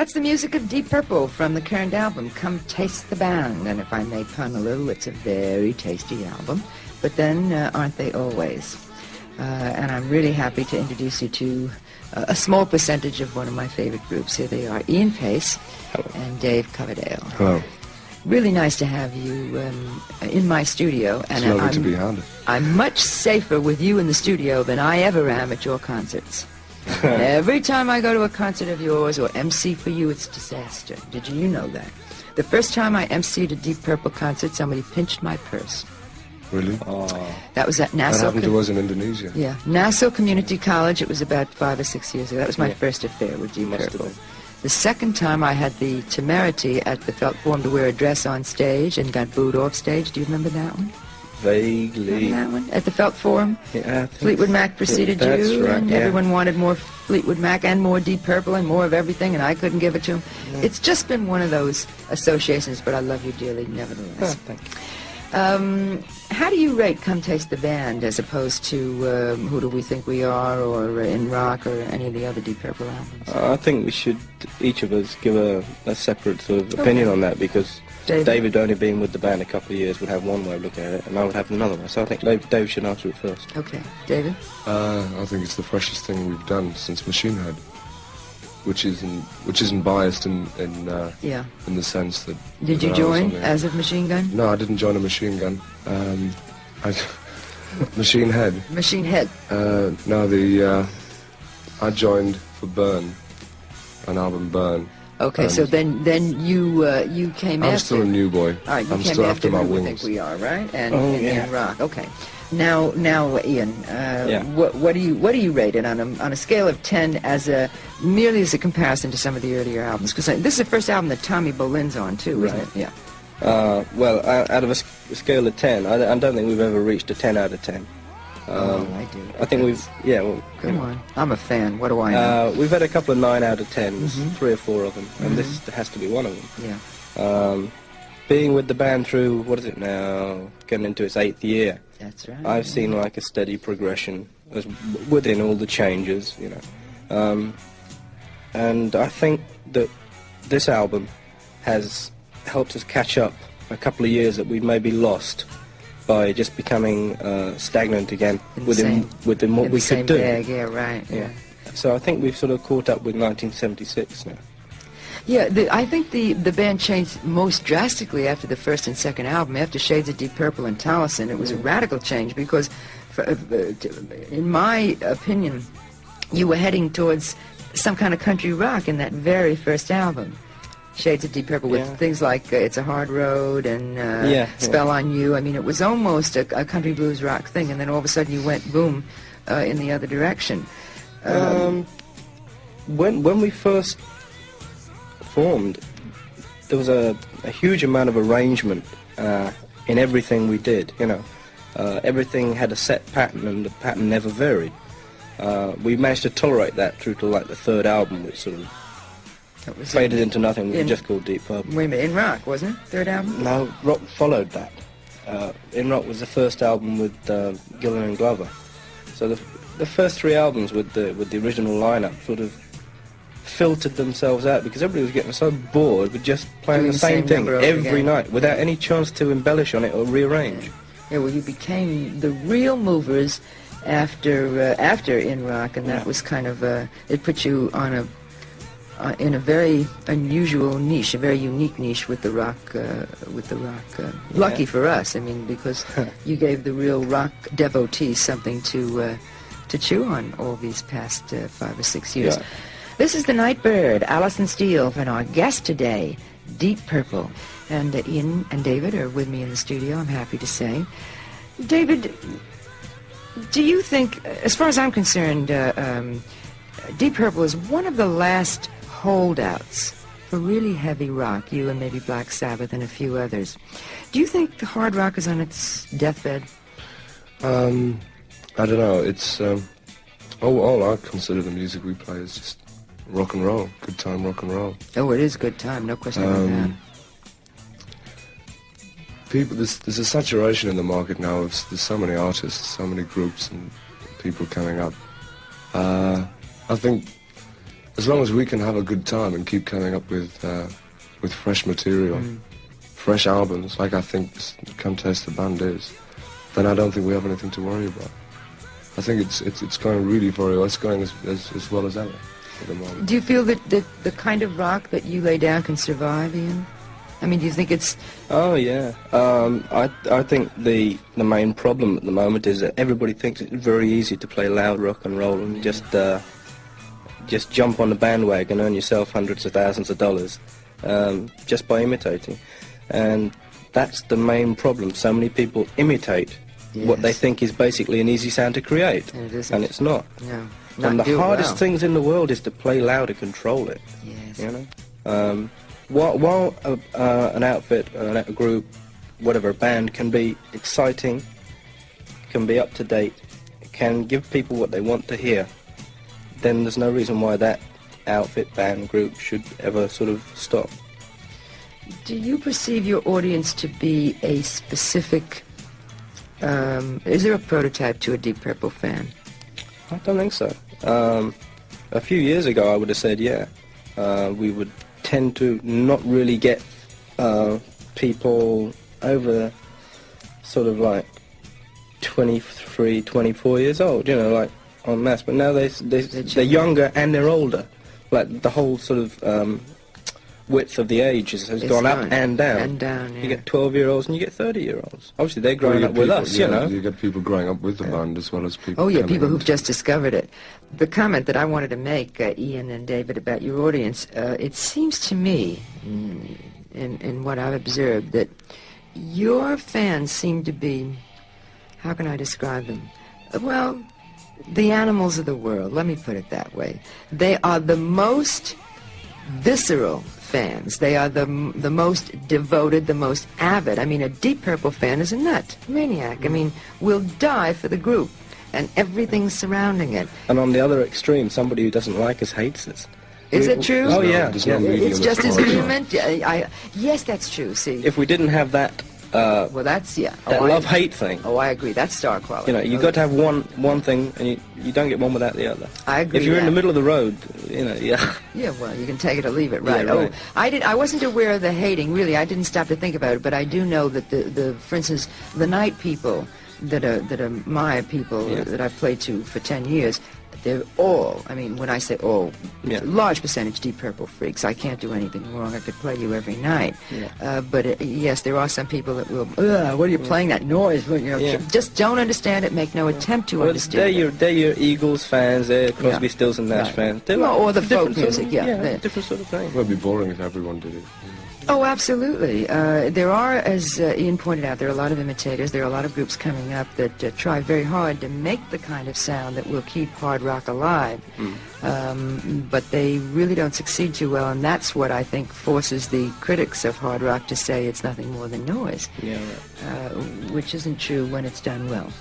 That's the music of Deep Purple from the current album, Come Taste the Band. And if I may pun a little, it's a very tasty album. But then, aren't they always? And I'm really happy to introduce you to a small percentage of one of my favorite groups. Here they are, Ian Paice and Dave Coverdale. Hello. Really nice to have you in my studio. And It's lovely to be honored. I'm much safer with you in the studio than I ever am at your concerts. Every time I go to a concert of yours or MC for you, it's disaster. Did you know that? The first time I MC'd a Deep Purple concert, somebody pinched my purse. Really? That was at Nassau. That happened to us in Indonesia. Yeah, Nassau Community College. It was about 5 or 6 years ago. That was my first affair with Deep Purple. The second time I had the temerity at the Felt Forum to wear a dress on stage and got booed off stage. Do you remember that one? Vaguely. Remember that one? At the Felt Forum? Yeah, Fleetwood Mac preceded that's you, right, and yeah. everyone wanted more Fleetwood Mac and more Deep Purple and more of everything, and I couldn't give it to them. Yeah. It's just been one of those associations, but I love you dearly nevertheless. Oh, thank you. How do you rate Come Taste the Band as opposed to Who Do We Think We Are or In Rock or any of the other Deep Purple albums? I think we should, each of us, give a separate sort of opinion on that, because David only being with the band a couple of years would have one way of looking at it, and I would have another one. So I think Dave should answer it first. Okay. David? I think it's the freshest thing we've done since Machine Head, which isn't biased in the sense that. Did you join as of Machine Gun? No, I didn't join a Machine Gun. Machine Head. Machine Head. No, I joined for Burn, an album Burn. Okay, so then you came after. I'm still a new boy. All right, you I'm came still after after my Who We wings. Think We Are, right? And yeah. In Rock. Okay. Now, Ian, what do you rate it on a scale of 10 merely as a comparison to some of the earlier albums? Because this is the first album that Tommy Bolin's on too, isn't it? Yeah. Well, out of a scale of 10, I don't think we've ever reached a 10 out of 10. I do. I think we've, Come on. I'm a fan. What do I know? We've had a couple of 9 out of 10s, 3 or 4 of them, and this has to be one of them. Yeah. Being with the band through, what is it now, getting into its 8th year, That's right. I've seen like a steady progression within all the changes, and I think that this album has helped us catch up a couple of years that we'd maybe lost by just becoming stagnant again within what we could do. Yeah, right. Yeah. So I think we've sort of caught up with 1976 now. Yeah, I think the band changed most drastically after the first and second album. After Shades of Deep Purple and Towson, it was a radical change because, in my opinion, you were heading towards some kind of country rock in that very first album. Shades of Deep Purple with things like It's a Hard Road and Spell on You. I mean, it was almost a country blues rock thing, and then all of a sudden you went boom in the other direction. When we first formed, there was a huge amount of arrangement in everything we did. Everything had a set pattern, and the pattern never varied. We managed to tolerate that through to like the third album, which sort of faded into nothing. We just called Deep Purple. Wait a minute, In Rock, wasn't it? Third album? No, Rock followed that. In Rock was the first album with Gillan and Glover. So the first 3 albums with the original lineup sort of filtered themselves out because everybody was getting so bored with just playing the same thing every night without any chance to embellish on it or rearrange. Yeah, well, you became the real movers after In Rock, and that was kind of it put you on in a very unusual niche, a very unique niche with the rock. Lucky for us, I mean, because you gave the real rock devotees something to chew on all these past 5 or 6 years. Yeah. This is the Nightbird, Alison Steele, and our guest today, Deep Purple. And Ian and David are with me in the studio, I'm happy to say. David, do you think, as far as I'm concerned, Deep Purple is one of the last holdouts for really heavy rock, you and maybe Black Sabbath and a few others. Do you think the hard rock is on its deathbed? I don't know. It's all I consider the music we play is just rock and roll, good time rock and roll. Oh, it is good time, no question about that. There's a saturation in the market now. There's so many artists, so many groups and people coming up. I think as long as we can have a good time and keep coming up with fresh material, fresh albums, like I think Come Taste the Band is, then I don't think we have anything to worry about. I think it's going really very well. It's going as well as ever at the moment. Do you feel that the kind of rock that you lay down can survive, Ian? I mean, do you think it's... Oh, yeah. I think the main problem at the moment is that everybody thinks it's very easy to play loud rock and roll and just jump on the bandwagon and earn yourself hundreds of thousands of dollars just by imitating. And that's the main problem. So many people imitate what they think is basically an easy sound to create. And it isn't. And it's not. No. And the hardest well. things in the world is to play loud and control it. Yes. You know? While an outfit, a group, whatever, a band can be exciting, can be up to date, can give people what they want to hear, then there's no reason why that outfit, band, group should ever sort of stop. Do you perceive your audience to be a specific... is there a prototype to a Deep Purple fan? I don't think so. A few years ago I would have said yeah. We would tend to not really get people over sort of like 23, 24 years old, you know, like en masse. But now they're younger and they're older. Like the whole sort of width of the age has gone up and down. And down, yeah. You get 12-year-olds and you get 30-year-olds. Obviously they're growing up with us, you know. You get people growing up with the band as well as people... Oh, yeah, coming people who've into just discovered it. The comment that I wanted to make, Ian and David, about your audience, it seems to me, in what I've observed, that your fans seem to be, how can I describe them? Well, the animals of the world, let me put it that way. They are the most visceral fans. They are the most devoted, the most avid. I mean, a Deep Purple fan is a nut, maniac. I mean, will die for the group and everything surrounding it. And on the other extreme, somebody who doesn't like us hates us. Is it true? Oh, yeah. It's just as vehement? Yes, that's true, see. If we didn't have that well, that's, yeah. that love-hate thing. Oh, I agree. That's star quality. You know, you've got to have one thing, and you don't get one without the other. I agree. If you're in the middle of the road, you know, yeah. Yeah, well, you can take it or leave it, right? Yeah, right. Oh, I wasn't aware of the hating, really. I didn't stop to think about it, but I do know that for instance, the night people that are my people that I've played to for 10 years, they're all, I mean, when I say all, large percentage Deep Purple freaks. I can't do anything wrong. I could play you every night. Yeah. But yes, there are some people that will, what are you playing that noise? You know, just don't understand it, make no attempt to understand it. They're your Eagles fans, they're Crosby, Stills and Nash fans. They're like or the folk music, different sort of thing. It would be boring if everyone did it. Oh, absolutely. There are, as Ian pointed out, there are a lot of imitators. There are a lot of groups coming up that try very hard to make the kind of sound that will keep hard rock alive. But they really don't succeed too well, and that's what I think forces the critics of hard rock to say it's nothing more than noise, which isn't true when it's done well.